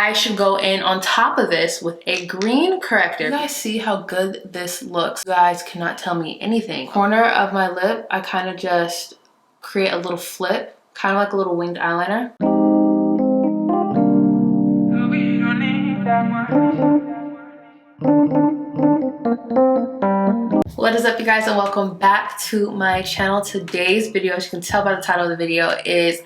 I should go in on top of this with a green corrector. You guys see how good this looks? You guys cannot tell me anything. Corner of my lip, I kind of just create a little flip, kind of like a little winged eyeliner. What is up, you guys, and welcome back to my channel. Today's video, as you can tell by the title of the video, is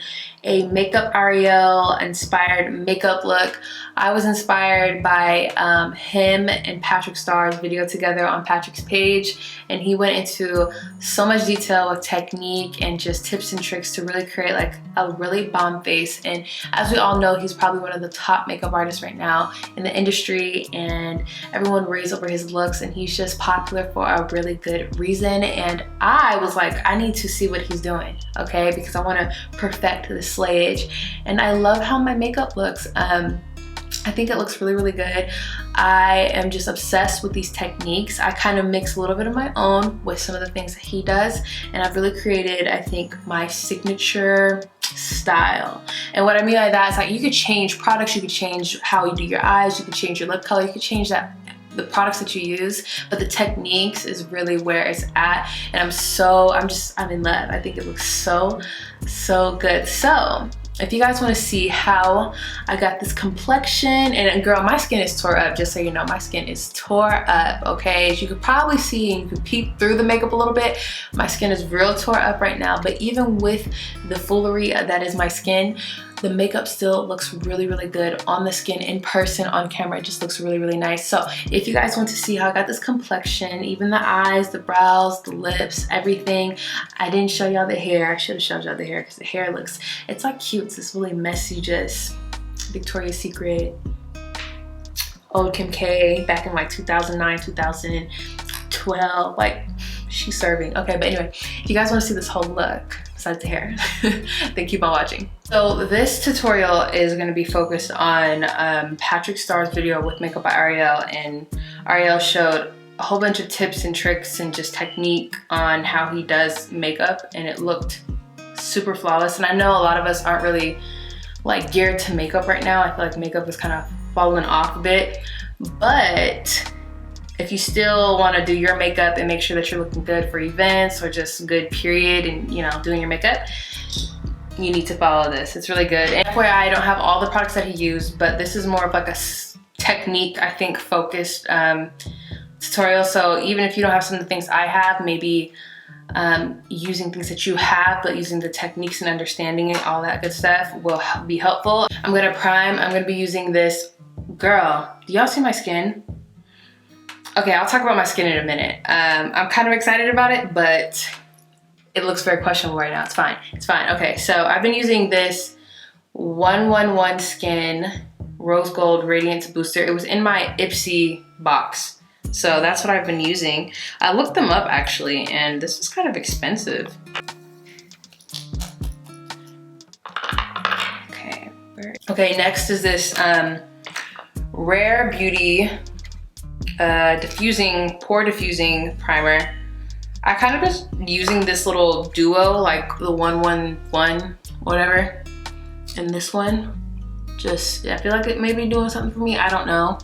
a Makeupbyariel inspired makeup look. I was inspired by him and Patrick Starr's video together on Patrick's page, and he went into so much detail with technique and just tips and tricks to really create like a really bomb face. And as we all know, he's probably one of the top makeup artists right now in the industry, and everyone raves over his looks, and he's just popular for a really good reason. And I was like, I need to see what he's doing, okay, because I want to perfect this slayage. And I love how my makeup looks. I think it looks really, really good. I am just obsessed with these techniques. I kind of mix a little bit of my own with some of the things that he does, and I've really created, I think, my signature style. And what I mean by that is, like, you could change products, you could change how you do your eyes, you could change your lip color, you could change the products that you use, but the techniques is really where it's at. And I'm in love. I think it looks so good. So if you guys want to see how I got this complexion, and girl, my skin is tore up, just so you know, my skin is tore up, okay? As you could probably see, and you can peek through the makeup a little bit, my skin is real tore up right now. But even with the foolery that is my skin, the makeup still looks really, really good on the skin. In person, on camera, it just looks really, really nice. So if you guys want to see how I got this complexion, even the eyes, the brows, the lips, everything. I didn't show y'all the hair. I should have showed y'all the hair, because the hair looks, it's like cute. It's this really messy, just Victoria's Secret, old Kim K, back in like 2009, 2012, like she's serving. Okay, but anyway, if you guys want to see this whole look, besides the hair, then keep on watching. So this tutorial is going to be focused on Patrick Starr's video with Makeupbyariel, and Ariel showed a whole bunch of tips and tricks and just technique on how he does makeup, and it looked super flawless. And I know a lot of us aren't really like geared to makeup right now. I feel like makeup is kind of falling off a bit, but if you still want to do your makeup and make sure that you're looking good for events or just good period, and you know, doing your makeup, you need to follow this. It's really good. And FYI, I don't have all the products that he used, but this is more of like a technique, I think, focused tutorial. So even if you don't have some of the things I have, maybe using things that you have, but using the techniques and understanding and all that good stuff will be helpful. I'm gonna prime. I'm gonna be using this. Girl, do y'all see my skin? Okay, I'll talk about my skin in a minute. I'm kind of excited about it, but it looks very questionable right now. It's fine. It's fine. Okay, so I've been using this 111 Skin Rose Gold Radiance Booster. It was in my Ipsy box, so that's what I've been using. I looked them up actually, and this is kind of expensive. Okay, next is this Rare Beauty pore diffusing primer. I kind of just using this little duo, like the 111 whatever, and this one. Just, I feel like it may be doing something for me. I don't know.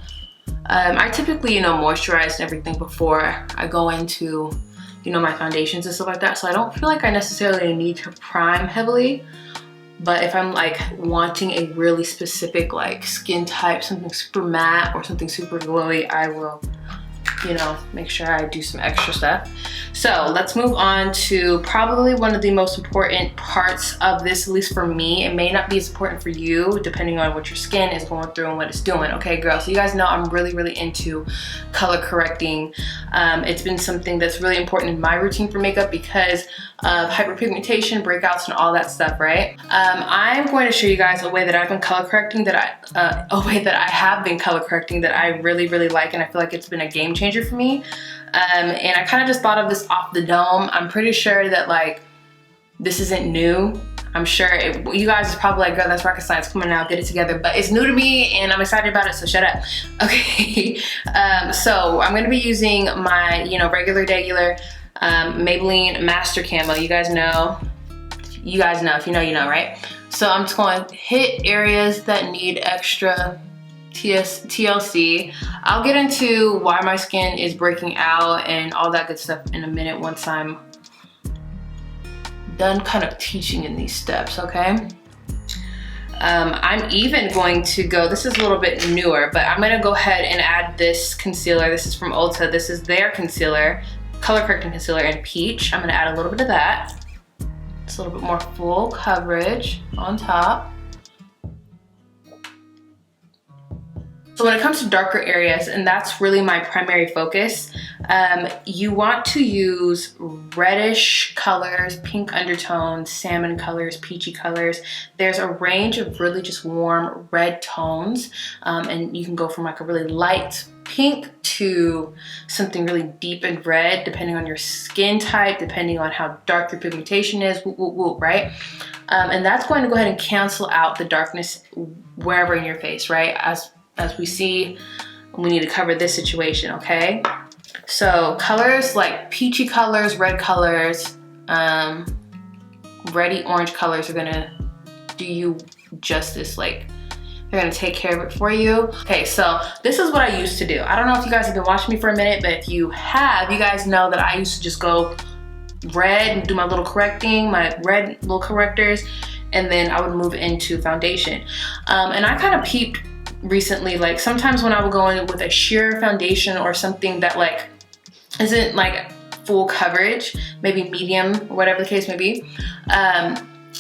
I typically, you know, moisturize and everything before I go into, you know, my foundations and stuff like that. So I don't feel like I necessarily need to prime heavily. But if I'm like wanting a really specific like skin type, something super matte or something super glowy, I will, you know, make sure I do some extra stuff. So let's move on to probably one of the most important parts of this, at least for me. It may not be as important for you, depending on what your skin is going through and what it's doing. Okay, girls, so you guys know I'm really, really into color correcting. It's been something that's really important in my routine for makeup because of hyperpigmentation, breakouts, and all that stuff, right? I'm going to show you guys a way that I've been color correcting that I have been color correcting that I really, really like, and I feel like it's been a game changer for me. And I kind of just thought of this off the dome. I'm pretty sure that like this isn't new. I'm sure you guys are probably like, girl, that's rocket science, come on now, get it together. But it's new to me and I'm excited about it, so shut up. Okay, so I'm gonna be using my, you know, regular Maybelline Master Camo. You guys know, if you know, you know, right? So I'm just going to hit areas that need extra TLC. I'll get into why my skin is breaking out and all that good stuff in a minute once I'm done kind of teaching in these steps, okay? I'm even going to go, this is a little bit newer, but I'm gonna go ahead and add this concealer. This is from Ulta. This is their concealer, color correcting concealer in Peach. I'm gonna add a little bit of that. It's a little bit more full coverage on top. So when it comes to darker areas, and that's really my primary focus, you want to use reddish colors, pink undertones, salmon colors, peachy colors. There's a range of really just warm red tones, and you can go from like a really light pink to something really deep and red, depending on your skin type, depending on how dark your pigmentation is, right? And that's going to go ahead and cancel out the darkness wherever in your face, right? As we see, we need to cover this situation, okay? So colors like peachy colors, red colors, reddy orange colors are gonna do you justice. Like, they're gonna take care of it for you. Okay, so this is what I used to do. I don't know if you guys have been watching me for a minute, but if you have, you guys know that I used to just go red and do my little correcting, my red little correctors, and then I would move into foundation. And I kind of peeped recently, like sometimes when I would go in with a sheer foundation or something that like isn't like full coverage, maybe medium or whatever the case may be,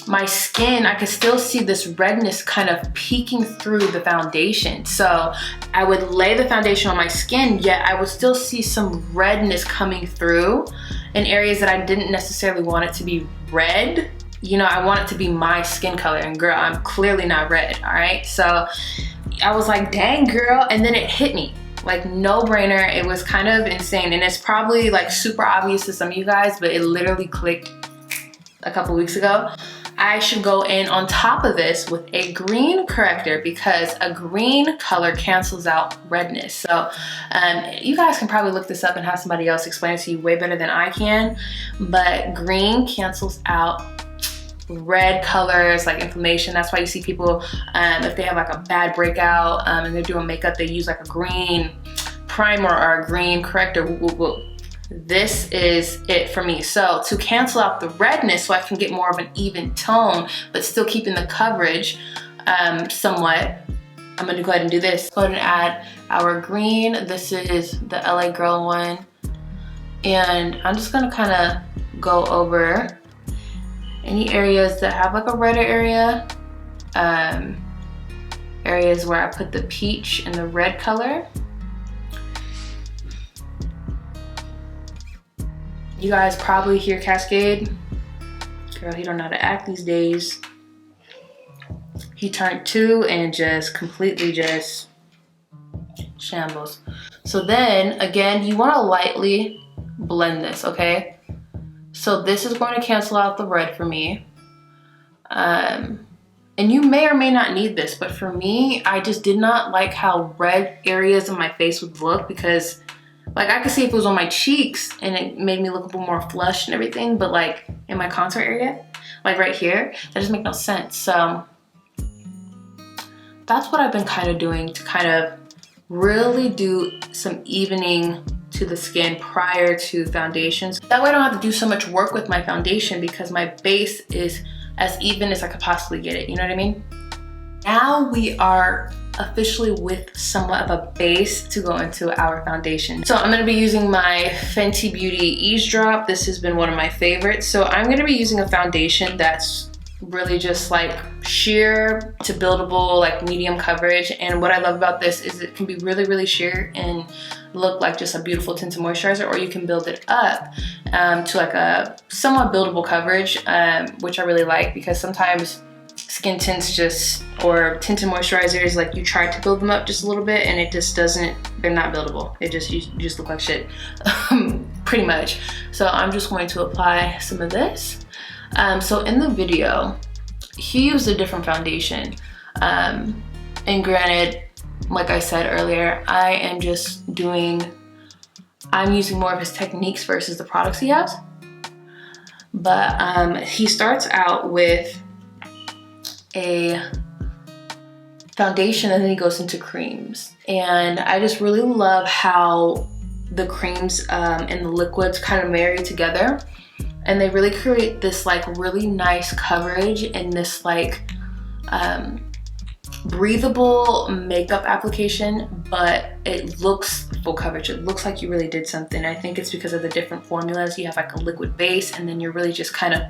my skin, I could still see this redness kind of peeking through the foundation. So I would lay the foundation on my skin, yet I would still see some redness coming through in areas that I didn't necessarily want it to be red. You know, I want it to be my skin color, and girl, I'm clearly not red, all right? So I was like, dang girl, and then it hit me. Like, no brainer. It was kind of insane, and it's probably like super obvious to some of you guys, but it literally clicked a couple weeks ago. I should go in on top of this with a green corrector, because a green color cancels out redness. So you guys can probably look this up and have somebody else explain it to you way better than I can, but green cancels out red colors like inflammation. That's why you see people, if they have like a bad breakout and they're doing makeup, they use like a green primer or a green corrector. This is it for me. So to cancel out the redness so I can get more of an even tone, but still keeping the coverage somewhat, I'm gonna go ahead and do this. Go ahead and add our green. This is the LA Girl one. And I'm just gonna kind of go over any areas that have like a redder area, areas where I put the peach and the red color. You guys probably hear Cascade. Girl, he don't know how to act these days. He turned 2 and just completely just shambles. So then again, you want to lightly blend this, okay? So this is going to cancel out the red for me. And you may or may not need this, but for me, I just did not like how red areas of my face would look, because like I could see if it was on my cheeks and it made me look a little more flushed and everything, but like in my contour area, like right here, that just makes no sense. So that's what I've been kind of doing to kind of really do some evening to the skin prior to foundations. That way I don't have to do so much work with my foundation, because my base is as even as I could possibly get it, you know what I mean? Now we are officially with somewhat of a base to go into our foundation. So I'm gonna be using my Fenty Beauty Eavesdrop. This has been one of my favorites. So I'm gonna be using a foundation that's really just like sheer to buildable, like medium coverage. And what I love about this is it can be really, really sheer and look like just a beautiful tinted moisturizer, or you can build it up to like a somewhat buildable coverage, which I really like, because sometimes skin tints just, or tinted moisturizers, like you try to build them up just a little bit and it just doesn't, they're not buildable. It just, you just look like shit, pretty much. So I'm just going to apply some of this. So in the video, he used a different foundation. And granted, like I said earlier, I am just doing, I'm using more of his techniques versus the products he has. But he starts out with a foundation, and then he goes into creams. And I just really love how the creams and the liquids kind of marry together, and they really create this like really nice coverage and this like breathable makeup application, but it looks full coverage. It looks like you really did something. I think it's because of the different formulas. You have like a liquid base, and then you're really just kind of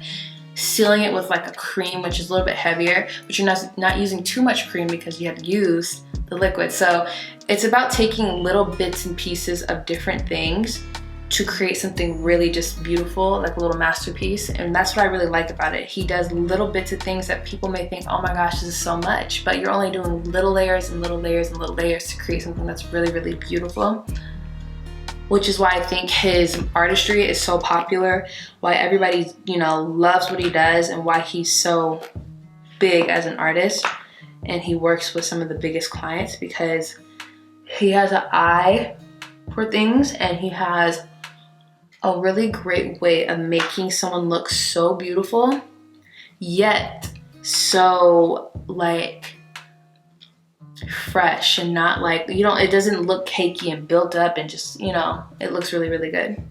sealing it with like a cream, which is a little bit heavier, but you're not using too much cream because you have used the liquid. So it's about taking little bits and pieces of different things to create something really just beautiful, like a little masterpiece. And that's what I really like about it. He does little bits of things that people may think, oh my gosh, this is so much, but you're only doing little layers and little layers and little layers to create something that's really, really beautiful. Which is why I think his artistry is so popular, why everybody, you know, loves what he does, and why he's so big as an artist. And he works with some of the biggest clients because he has an eye for things, and he has a really great way of making someone look so beautiful, yet so like fresh, and not like, you know, it doesn't look cakey and built up, and just, you know, it looks really, really good.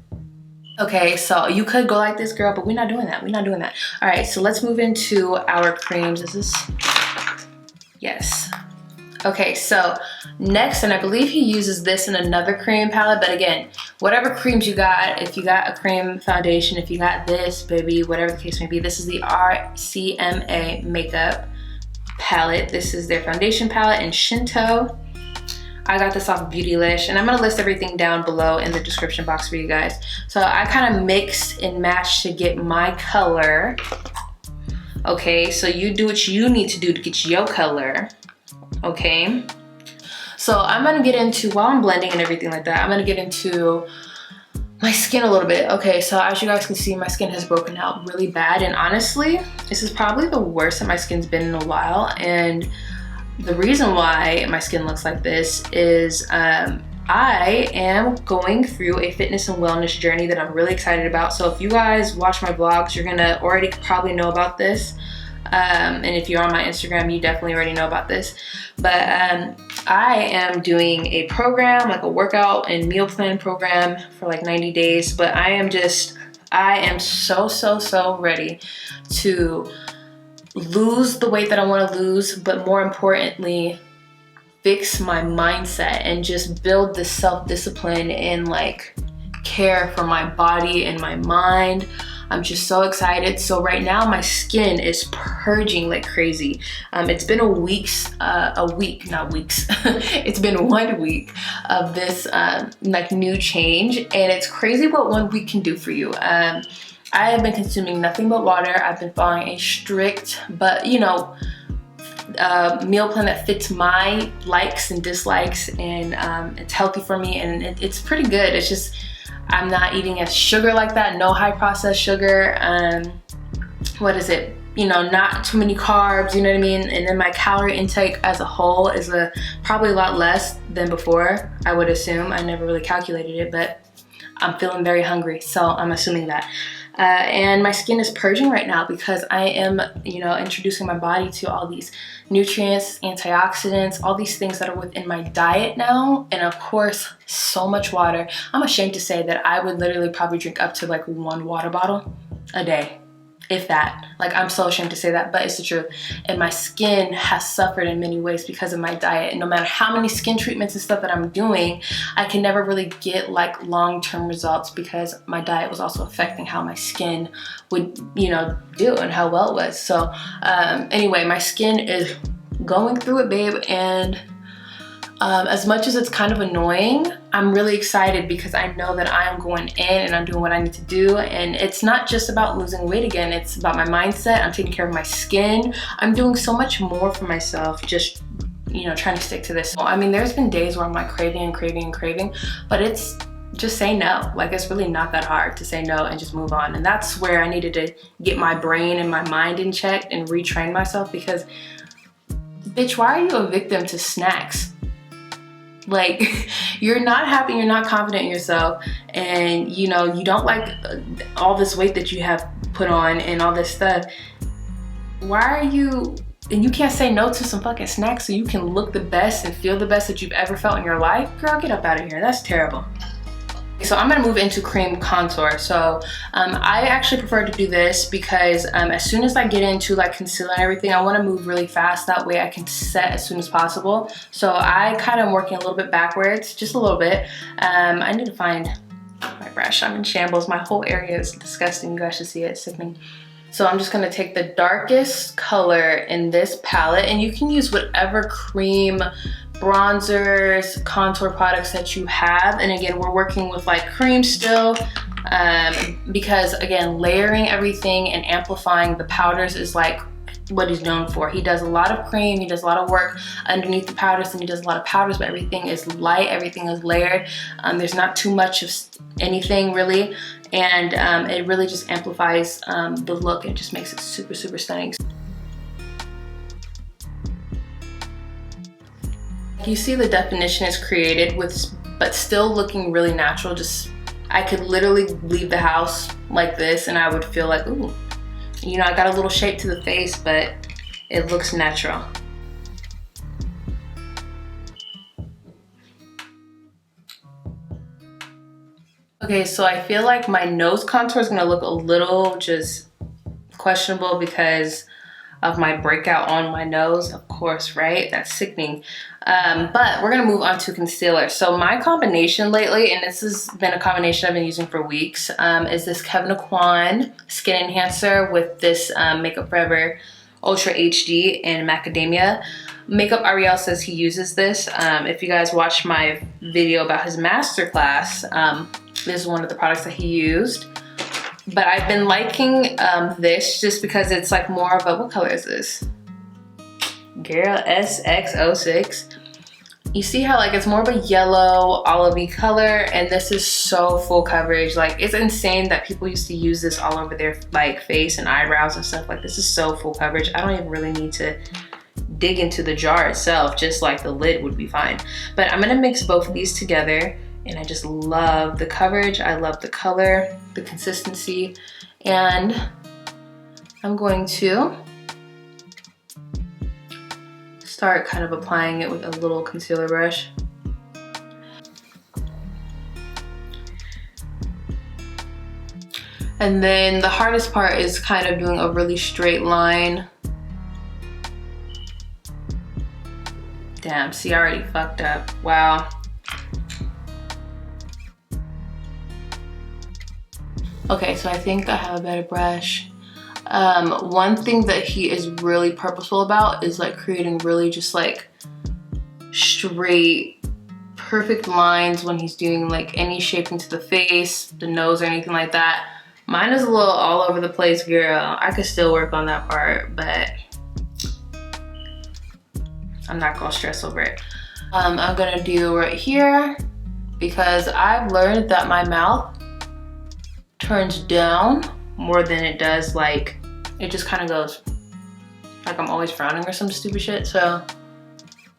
Okay, so you could go like this, girl, but we're not doing that. We're not doing that. All right, so let's move into our creams. This is, yes. Okay, so next, and I believe he uses this in another cream palette, but again, whatever creams you got, if you got a cream foundation, if you got this, baby, whatever the case may be, this is the RCMA makeup palette. This is their foundation palette in Shinto. I got this off of Beautylish, and I'm gonna list everything down below in the description box for you guys. So I kind of mixed and matched to get my color. Okay, so you do what you need to do to get your color. Okay, so I'm gonna get into, while I'm blending and everything like that, I'm gonna get into my skin a little bit. Okay, so as you guys can see, my skin has broken out really bad, and honestly, this is probably the worst that my skin's been in a while. And the reason why my skin looks like this is I am going through a fitness and wellness journey that I'm really excited about. So if you guys watch my vlogs, you're gonna already probably know about this. And if you're on my Instagram, you definitely already know about this. But I am doing a program, like a workout and meal plan program for like 90 days. But I am so ready to lose the weight that I want to lose, but more importantly, fix my mindset and just build this self-discipline and like care for my body and my mind. I'm just so excited. So right now my skin is purging like crazy. It's been it's been 1 week of this like new change, and it's crazy what 1 week can do for you. I have been consuming nothing but water. I've been following a strict, but you know, meal plan that fits my likes and dislikes, and it's healthy for me, and it's pretty good. It's just, I'm not eating as sugar like that, no high processed sugar. What is it? You know, not too many carbs, you know what I mean? And then my calorie intake as a whole is probably a lot less than before, I would assume. I never really calculated it, but I'm feeling very hungry, so I'm assuming that. And my skin is purging right now because I am, you know, introducing my body to all these nutrients, antioxidants, all these things that are within my diet now. And of course, so much water. I'm ashamed to say that I would literally probably drink up to like 1 water bottle a day, if that. Like, I'm so ashamed to say that, but it's the truth. And my skin has suffered in many ways because of my diet. And no matter how many skin treatments and stuff that I'm doing, I can never really get like long-term results because my diet was also affecting how my skin would, you know, do and how well it was. So anyway, my skin is going through it, babe. And as much as it's kind of annoying, I'm really excited because I know that I am going in and I'm doing what I need to do. And it's not just about losing weight again, it's about my mindset. I'm taking care of my skin. I'm doing so much more for myself, just, you know, trying to stick to this. I mean, there's been days where I'm like craving and craving and craving, but it's just say no. Like, it's really not that hard to say no and just move on. And that's where I needed to get my brain and my mind in check and retrain myself, because bitch, why are you a victim to snacks? Like, you're not happy, you're not confident in yourself, and you know, you don't like all this weight that you have put on and all this stuff. Why are you and you can't say no to some fucking snacks so you can look the best and feel the best that you've ever felt in your life? Girl, get up out of here. That's terrible. So I'm gonna move into cream contour. So I actually prefer to do this because as soon as I get into like concealer and everything, I wanna move really fast. That way I can set as soon as possible. So I kind of am working a little bit backwards, just a little bit. I need to find my brush. I'm in shambles. My whole area is disgusting. You guys should see it, it's sickening. So I'm just gonna take the darkest color in this palette, and you can use whatever cream, bronzers, contour products that you have. And again, we're working with like cream still, because again, layering everything and amplifying the powders is like what he's known for. He does a lot of cream, he does a lot of work underneath the powders, and he does a lot of powders, but everything is light, everything is layered. There's not too much of anything really, and it really just amplifies the look and just makes it super, super stunning. You see the definition is created with, but still looking really natural. Just, I could literally leave the house like this and I would feel like, ooh, you know, I got a little shape to the face, but it looks natural. Okay, so I feel like my nose contour is gonna look a little just questionable because of my breakout on my nose, of course, right? That's sickening. But we're gonna move on to concealer. So my combination lately, and this has been a combination I've been using for weeks, is this Kevyn Aucoin Skin Enhancer with this Makeup Forever Ultra HD and Macadamia. Makeupbyariel says he uses this. If you guys watched my video about his masterclass, this is one of the products that he used. But I've been liking this just because it's like more of a, what color is this? Girl, SX06. You see how like it's more of a yellow, olivey color, and this is so full coverage. Like, it's insane that people used to use this all over their like face and eyebrows and stuff. Like, this is so full coverage. I don't even really need to dig into the jar itself, just like the lid would be fine. But I'm gonna mix both of these together, and I just love the coverage, I love the color, the consistency, and I'm going to start kind of applying it with a little concealer brush. And then the hardest part is kind of doing a really straight line. Damn, see, I already fucked up. Wow. Okay, so I think I have a better brush. One thing that he is really purposeful about is like creating really just like straight, perfect lines when he's doing like any shaping to the face, the nose, or anything like that. Mine is a little all over the place, girl. I could still work on that part, but I'm not gonna stress over it. I'm gonna do right here because I've learned that my mouth turns down more than it does, like it just kind of goes like I'm always frowning or some stupid shit. So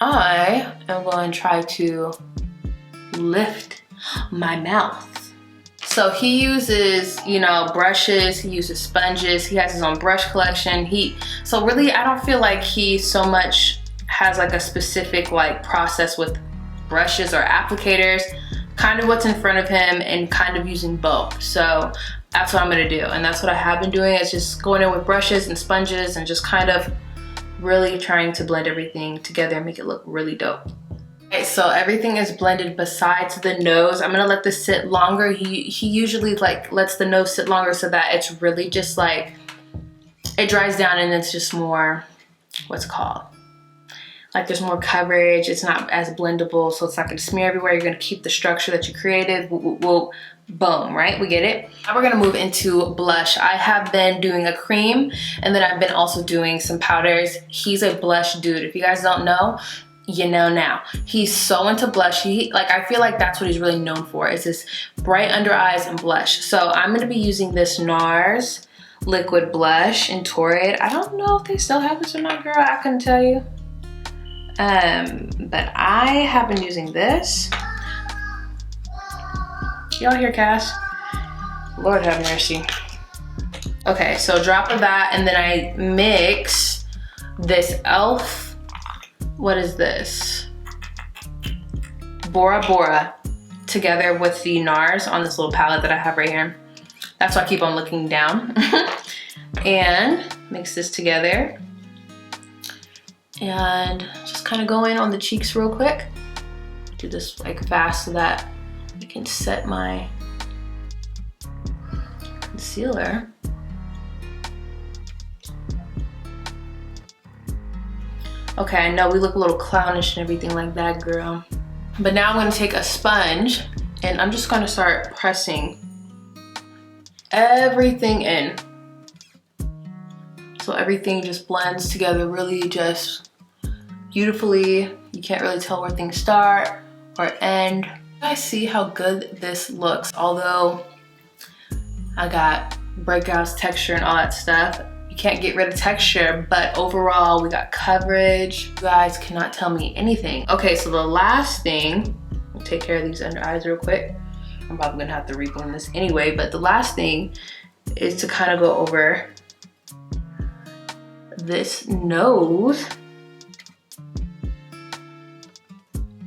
I am going to try to lift my mouth. So he uses, you know, brushes, he uses sponges, he has his own brush collection. So really I don't feel like he so much has like a specific like process with brushes or applicators. Kind of what's in front of him and kind of using both. So that's what I'm gonna do, and that's what I have been doing. It's just going in with brushes and sponges and just kind of really trying to blend everything together and make it look really dope. Okay, so everything is blended besides the nose. I'm gonna let this sit longer. He usually like lets the nose sit longer so that it's really just like, it dries down and it's just more, what's it called? Like there's more coverage, it's not as blendable, so it's not gonna smear everywhere. You're gonna keep the structure that you created. Boom, right? We get it? Now we're gonna move into blush. I have been doing a cream, and then I've been also doing some powders. He's a blush dude. If you guys don't know, you know now. He's so into blush. I feel like that's what he's really known for, is this bright under eyes and blush. So I'm gonna be using this NARS liquid blush in Torrid. I don't know if they still have this or not, girl. I couldn't tell you. But I have been using this. Y'all hear Cass? Lord have mercy. Okay, so drop of that, and then I mix this e.l.f. What is this? Bora Bora together with the NARS on this little palette that I have right here. That's why I keep on looking down. And mix this together. And just kind of go in on the cheeks real quick. Do this like fast so that I can set my concealer. Okay, I know we look a little clownish and everything like that, girl. But now I'm gonna take a sponge and I'm just gonna start pressing everything in. So everything just blends together really just beautifully. You can't really tell where things start or end. I see how good this looks, although I got breakouts, texture, and all that stuff. You can't get rid of texture, but overall we got coverage. You guys cannot tell me anything. Okay, so the last thing, I'll take care of these under eyes real quick. I'm probably gonna have to reblend this anyway, but the last thing is to kind of go over this nose.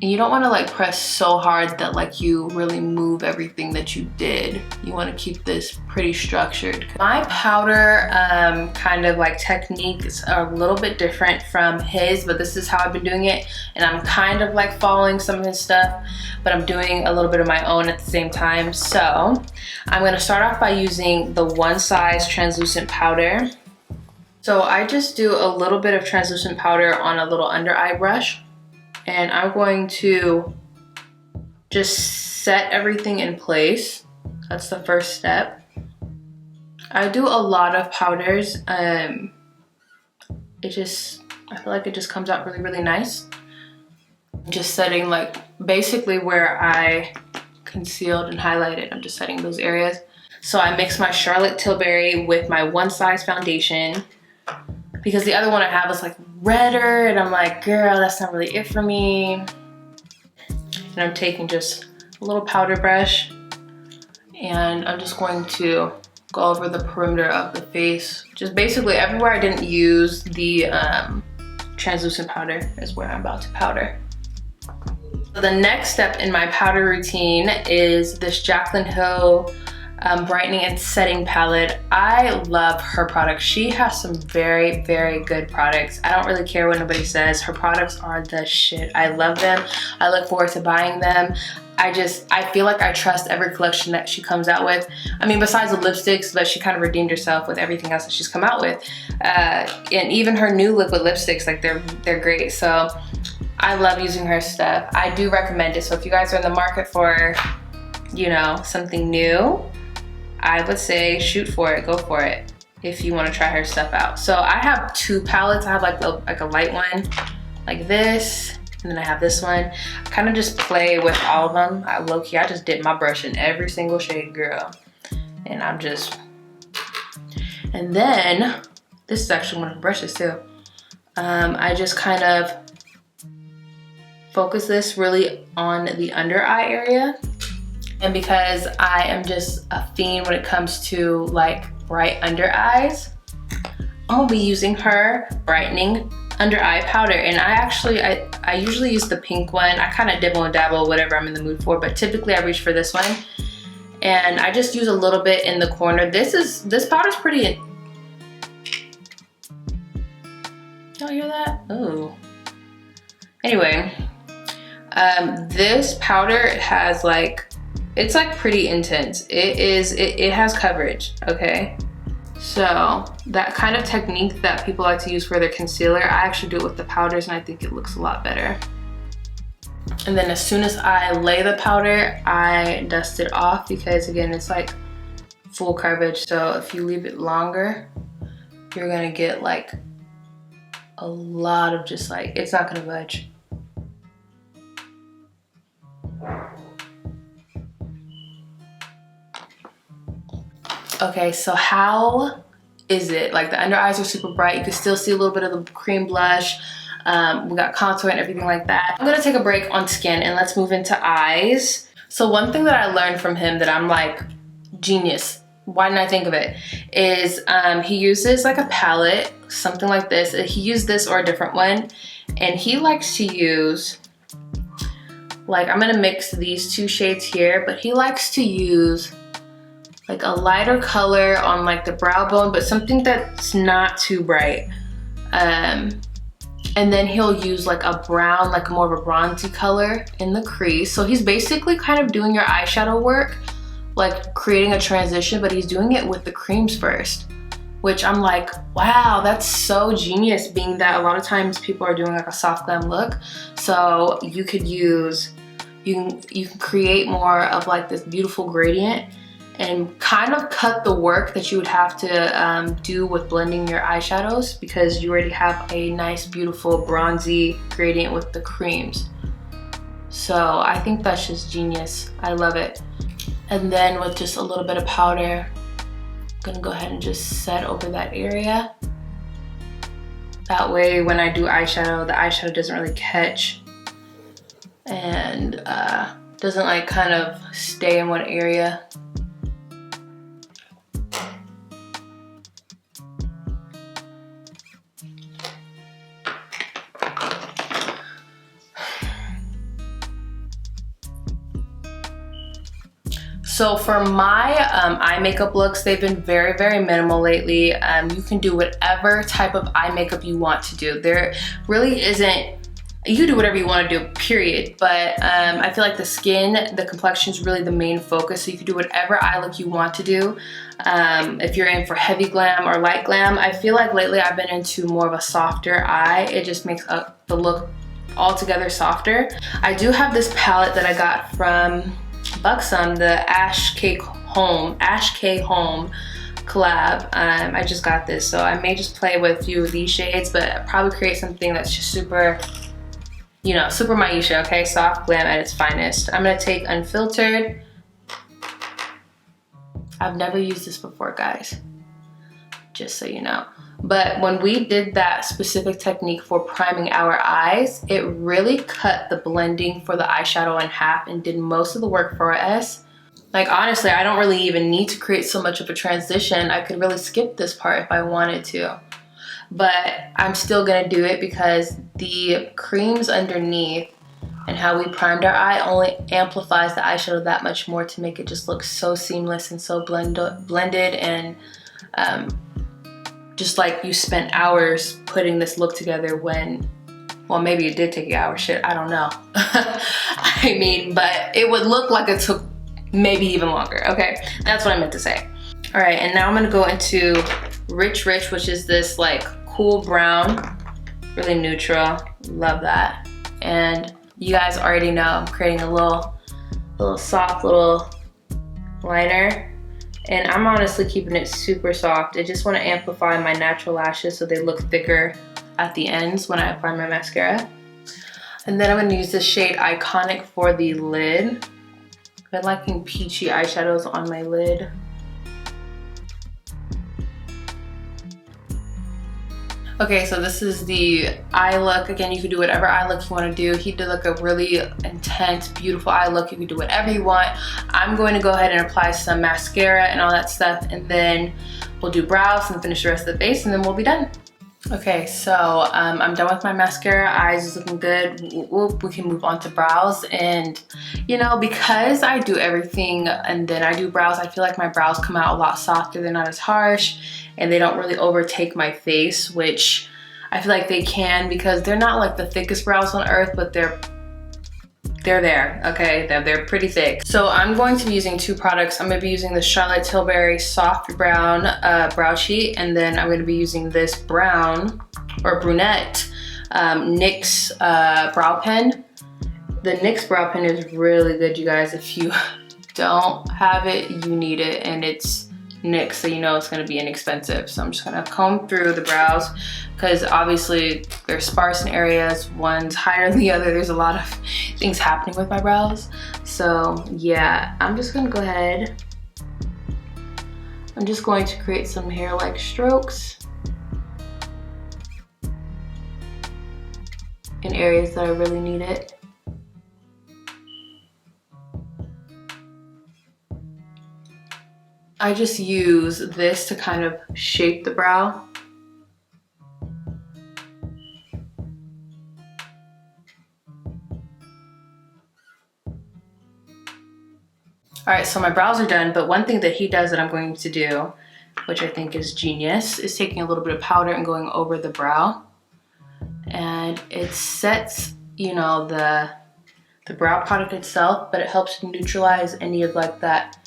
And you don't want to like press so hard that like you really move everything that you did. You want to keep this pretty structured. My powder kind of like techniques are a little bit different from his, but this is how I've been doing it. And I'm kind of like following some of his stuff, but I'm doing a little bit of my own at the same time. So I'm going to start off by using the One Size translucent powder. So I just do a little bit of translucent powder on a little under eye brush. And I'm going to just set everything in place. That's the first step. I do a lot of powders. I feel like it just comes out really, really nice. Just setting like basically where I concealed and highlighted. I'm just setting those areas. So I mix my Charlotte Tilbury with my One Size foundation, because the other one I have is like redder, and I'm like, girl, that's not really it for me. And I'm taking just a little powder brush, and I'm just going to go over the perimeter of the face. Just basically everywhere I didn't use the translucent powder is where I'm about to powder. So the next step in my powder routine is this Jaclyn Hill brightening and setting palette. I love her products. She has some very, very good products. I don't really care what nobody says. Her products are the shit. I love them. I look forward to buying them. I feel like I trust every collection that she comes out with. I mean, besides the lipsticks, but she kind of redeemed herself with everything else that she's come out with. And even her new liquid lipsticks, like they're great. So I love using her stuff. I do recommend it. So if you guys are in the market for, you know, something new, I would say shoot for it, go for it if you want to try her stuff out. So I have two palettes. I have like a light one like this, and then I have this one. I kind of just play with all of them. Low-key, I just dip my brush in every single shade, girl. And and then, this is actually one of the brushes too. I just kind of focus this really on the under eye area. And because I am just a fiend when it comes to like bright under eyes, I'm gonna be using her brightening under eye powder. And I usually use the pink one. I kind of dibble and dabble whatever I'm in the mood for, but typically I reach for this one. And I just use a little bit in the corner. This powder's pretty. Y'all hear that? Oh. Anyway, this powder has like, it's like pretty intense. It has coverage, okay? So that kind of technique that people like to use for their concealer, I actually do it with the powders, and I think it looks a lot better. And then as soon as I lay the powder, I dust it off, because again, it's like full coverage. So if you leave it longer, you're gonna get like a lot of just like, it's not gonna budge. Okay, so how is it? Like the under eyes are super bright. You can still see a little bit of the cream blush. We got contour and everything like that. I'm gonna take a break on skin and let's move into eyes. So one thing that I learned from him that I'm like, genius, why didn't I think of it, is he uses like a palette, something like this. He used this or a different one, and he likes to use, like, I'm gonna mix these two shades here, but he likes to use like a lighter color on like the brow bone, but something that's not too bright. And then he'll use like a brown, like more of a bronzy color in the crease. So he's basically kind of doing your eyeshadow work, like creating a transition, but he's doing it with the creams first, which I'm like, wow, that's so genius, being that a lot of times people are doing like a soft glam look. So you could use, you can create more of like this beautiful gradient and kind of cut the work that you would have to do with blending your eyeshadows, because you already have a nice, beautiful bronzy gradient with the creams. So I think that's just genius. I love it. And then with just a little bit of powder, I'm gonna go ahead and just set over that area. That way when I do eyeshadow, the eyeshadow doesn't really catch and doesn't like kind of stay in one area. So for my eye makeup looks, they've been very, very minimal lately. You can do whatever type of eye makeup you want to do. There really isn't, you can do whatever you want to do, period. But I feel like the skin, the complexion is really the main focus. So you can do whatever eye look you want to do. If you're in for heavy glam or light glam, I feel like lately I've been into more of a softer eye. It just makes the look altogether softer. I do have this palette that I got from Buxom, the Ash K Home collab. I just got this, so I may just play with a few of these shades, but probably create something that's just super, you know, super Myesha, okay? Soft glam at its finest. I'm gonna take Unfiltered. I've never used this before, guys, just so you know. But when we did that specific technique for priming our eyes, it really cut the blending for the eyeshadow in half and did most of the work for us. Like, honestly, I don't really even need to create so much of a transition. I could really skip this part if I wanted to. But I'm still gonna do it because the creams underneath and how we primed our eye only amplifies the eyeshadow that much more to make it just look so seamless and so blended and just like you spent hours putting this look together when, well, maybe it did take you hours, shit, I don't know. I mean, but it would look like it took maybe even longer, okay? That's what I meant to say. All right, and now I'm gonna go into Rich Rich, which is this like cool brown, really neutral, love that. And you guys already know I'm creating a little soft little liner. And I'm honestly keeping it super soft. I just want to amplify my natural lashes so they look thicker at the ends when I apply my mascara. And then I'm going to use this shade Iconic for the lid. I've been liking peachy eyeshadows on my lid. Okay, so this is the eye look. Again, you can do whatever eye look you want to do. He did like a really intense, beautiful eye look. You can do whatever you want. I'm going to go ahead and apply some mascara and all that stuff, and then we'll do brows and finish the rest of the face, and then we'll be done. Okay, so I'm done with my mascara. Eyes is looking good. We can move on to brows. And you know, because I do everything and then I do brows, I feel like my brows come out a lot softer. They're not as harsh and they don't really overtake my face, which I feel like they can because they're not like the thickest brows on earth, but they're there, okay? They're pretty thick. So I'm going to be using two products. I'm gonna be using the Charlotte Tilbury Soft Brown Brow Sheet, and then I'm gonna be using this brown or brunette NYX brow pen. The NYX brow pen is really good, you guys. If you don't have it, you need it, and it's NYX, so you know it's gonna be inexpensive. So I'm just gonna comb through the brows because obviously they're sparse in areas. One's higher than the other. There's a lot of things happening with my brows. So yeah, I'm just gonna go ahead. I'm just going to create some hair-like strokes in areas that I really need it. I just use this to kind of shape the brow. All right, so my brows are done, but one thing that he does that I'm going to do, which I think is genius, is taking a little bit of powder and going over the brow. And it sets, you know, the brow product itself, but it helps neutralize any of like that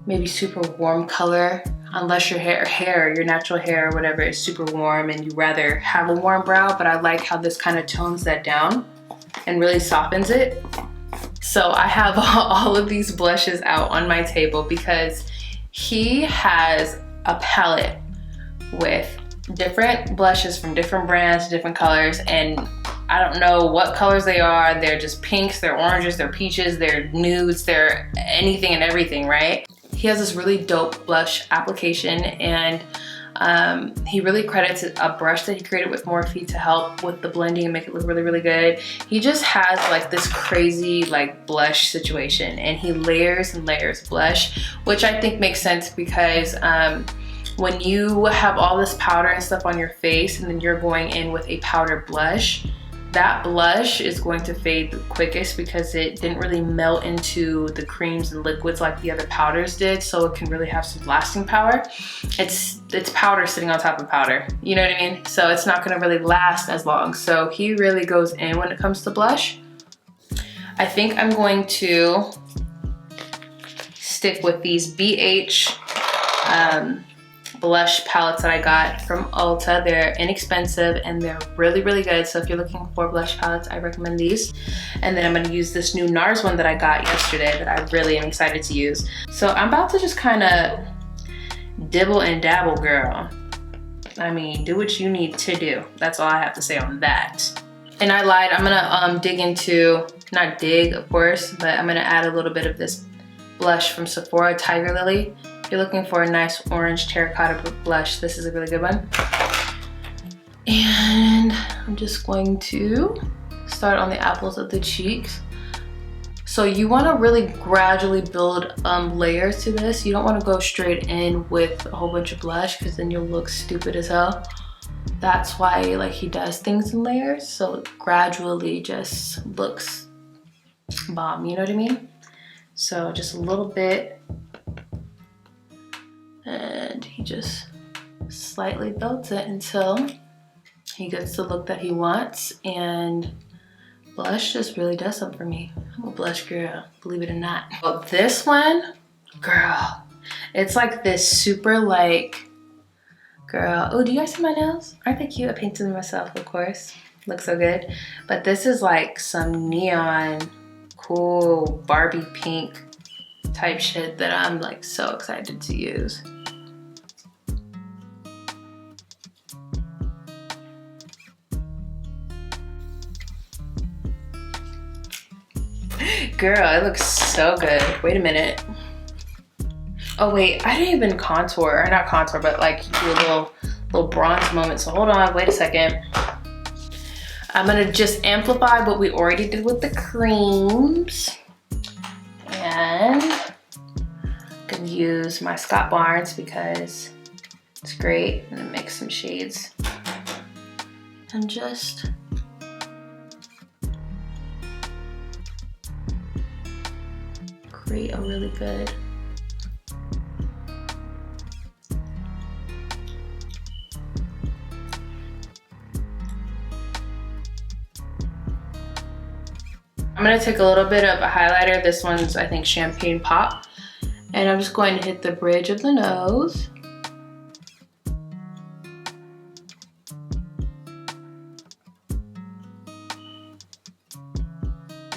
maybe super warm color, unless your your natural hair or whatever is super warm and you rather have a warm brow. But I like how this kind of tones that down and really softens it. So I have all of these blushes out on my table because he has a palette with different blushes from different brands, different colors, and I don't know what colors they are. They're just pinks, they're oranges, they're peaches, they're nudes, they're anything and everything, right? He has this really dope blush application, and he really credits a brush that he created with Morphe to help with the blending and make it look really, really good. He just has like this crazy like blush situation, and he layers and layers blush, which I think makes sense because when you have all this powder and stuff on your face and then you're going in with a powder blush, that blush is going to fade the quickest because it didn't really melt into the creams and liquids like the other powders did, so it can really have some lasting power. It's powder sitting on top of powder, you know what I mean? So it's not gonna really last as long. So he really goes in when it comes to blush. I think I'm going to stick with these BH blush palettes that I got from Ulta. They're inexpensive and they're really, really good. So if you're looking for blush palettes, I recommend these. And then I'm gonna use this new NARS one that I got yesterday that I really am excited to use. So I'm about to just kind of dibble and dabble, girl. I mean, do what you need to do. That's all I have to say on that. And I lied, I'm gonna dig into, not dig of course, but I'm gonna add a little bit of this blush from Sephora, Tiger Lily. If you're looking for a nice orange terracotta blush, this is a really good one. And I'm just going to start on the apples of the cheeks. So you want to really gradually build layers to this. You don't want to go straight in with a whole bunch of blush because then you'll look stupid as hell. That's why like he does things in layers, so it gradually just looks bomb, you know what I mean? So just a little bit, and he just slightly builds it until he gets the look that he wants. And blush just really does something for me. I'm a blush girl, believe it or not. But this one, girl, it's like this super like, girl, oh, do you guys see my nails? Aren't they cute? I painted them myself, of course. Looks so good. But this is like some neon, cool Barbie pink type shit that I'm like so excited to use. Girl, it looks so good. Wait a minute. Oh wait, I didn't even contour, or not contour, but like do a little bronze moment. So hold on, wait a second. I'm gonna just amplify what we already did with the creams. And I'm gonna use my Scott Barnes because it's great. I'm gonna mix some shades and just create a really good I'm gonna take a little bit of a highlighter. This one's, I think, Champagne Pop. And I'm just going to hit the bridge of the nose.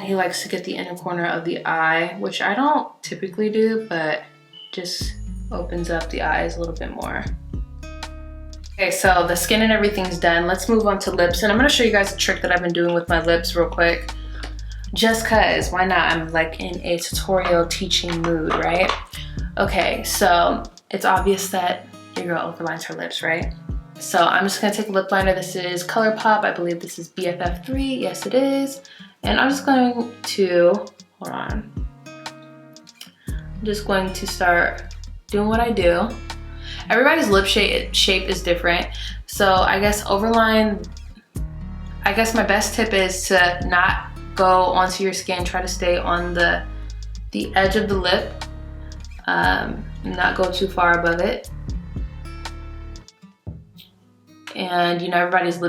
He likes to get the inner corner of the eye, which I don't typically do, but just opens up the eyes a little bit more. Okay, so the skin and everything's done. Let's move on to lips. And I'm gonna show you guys a trick that I've been doing with my lips real quick. Just cause, why not? I'm like in a tutorial teaching mood, right? Okay, so it's obvious that your girl overlines her lips, right? So I'm just gonna take a lip liner. This is ColourPop. I believe this is BFF3. Yes, it is. And I'm just going to, hold on. I'm just going to start doing what I do. Everybody's lip shape is different. So I guess overline, I guess my best tip is to not go onto your skin. Try to stay on the edge of the lip, not go too far above it. And you know, everybody's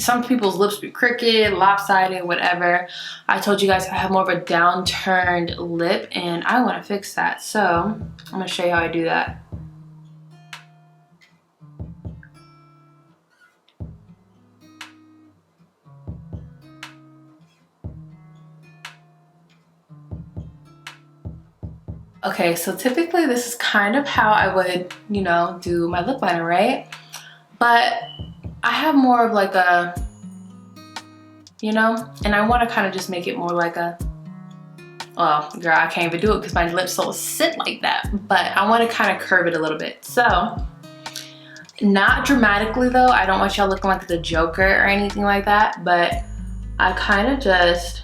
some people's lips be crooked, lopsided, whatever. I told you guys I have more of a downturned lip and I want to fix that. So I'm gonna show you how I do that. Okay, so typically this is kind of how I would, you know, do my lip liner, right? But I have more of like a, you know, and I want to kind of just make it more like a, well, girl, I can't even do it because my lips don't sit like that, but I want to kind of curve it a little bit. So, not dramatically though, I don't want y'all looking like the Joker or anything like that, but I kind of just,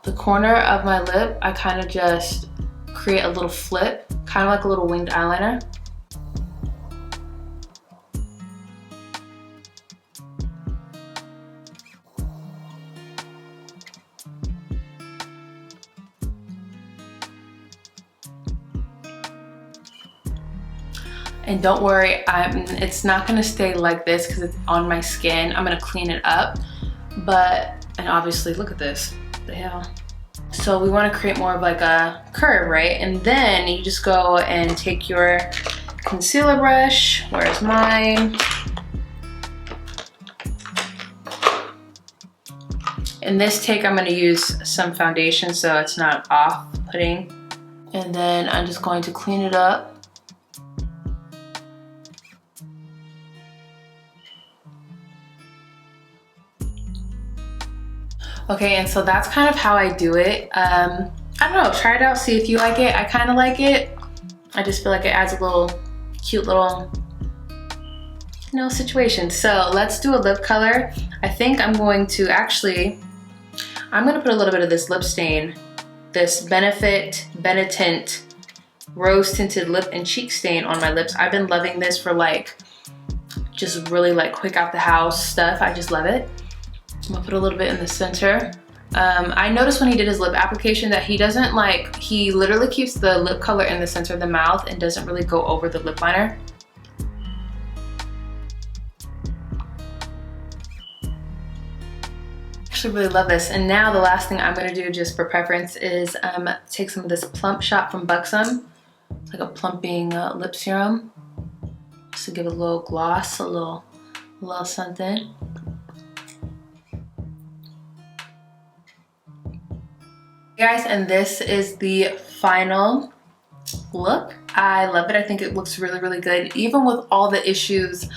the corner of my lip, I kind of just create a little flip, kind of like a little winged eyeliner. And don't worry, it's not gonna stay like this because it's on my skin. I'm gonna clean it up, and obviously look at this, what the hell. So we wanna create more of like a curve, right? And then you just go and take your concealer brush, where's mine? In this take, I'm gonna use some foundation so it's not off-putting. And then I'm just going to clean it up. Okay, and so that's kind of how I do it. I don't know, try it out, see if you like it. I kind of like it. I just feel like it adds a little cute little, you know, situation. So let's do a lip color. I think I'm going to I'm gonna put a little bit of this lip stain, this Benetint Rose Tinted Lip and Cheek Stain on my lips. I've been loving this for like, just really like quick out the house stuff. I just love it. I'm gonna put a little bit in the center. I noticed when he did his lip application that he doesn't he literally keeps the lip color in the center of the mouth and doesn't really go over the lip liner. Actually really love this. And now the last thing I'm gonna do just for preference is take some of this Plump Shot from Buxom. It's like a plumping lip serum. Just to give it a little gloss, a little something. Guys, and this is the final look. I love it. I think it looks really, really good. Even with all the issues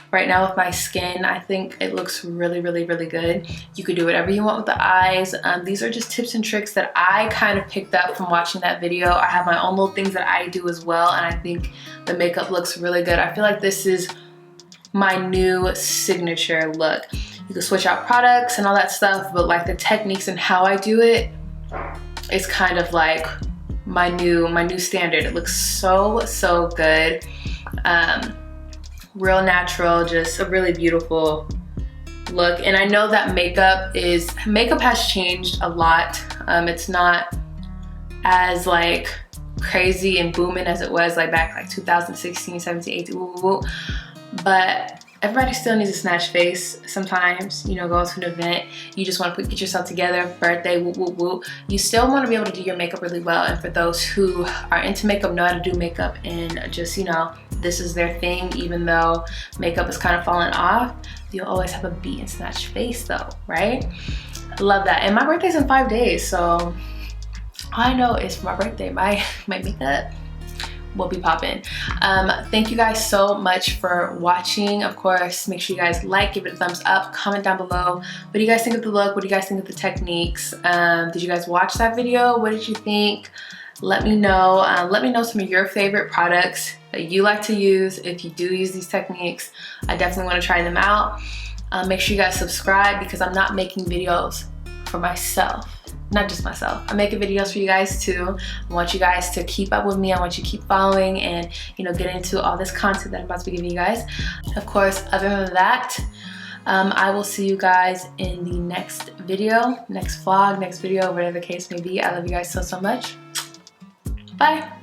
right now with my skin, I think it looks really, really, really good. You could do whatever you want with the eyes. These are just tips and tricks that I kind of picked up from watching that video. I have my own little things that I do as well, and I think the makeup looks really good. I feel like this is my new signature look. You can switch out products and all that stuff, but like the techniques and how I do it, it's kind of like my new standard. It looks so, so good. Real natural, just a really beautiful look. And I know that makeup has changed a lot. It's not as like crazy and booming as it was like back like 2016, 17, 18, woo, woo, woo. But everybody still needs a snatch face sometimes, you know, going to an event, you just want to get yourself together, birthday, woo, woo, woo. You still want to be able to do your makeup really well. And for those who are into makeup, know how to do makeup, and just, you know, this is their thing, even though makeup is kind of falling off, you'll always have a beat and snatch face though, right? I love that. And my birthday's in 5 days, so all I know is for my birthday, my makeup will be popping. Thank you guys so much for watching. Of course, make sure you guys like, give it a thumbs up, comment down below. What do you guys think of the look? What do you guys think of the techniques? Did you guys watch that video? What did you think? Let me know. Let me know some of your favorite products that you like to use. If you do use these techniques, I definitely want to try them out. Make sure you guys subscribe because I'm not making videos for myself. not just myself, I'm making videos for you guys too. I want you guys to keep up with me. I want you to keep following and, you know, get into all this content that I'm about to be giving you guys. Of course, other than that, I will see you guys in the next video, next vlog, next video, whatever the case may be. I love you guys so much. Bye.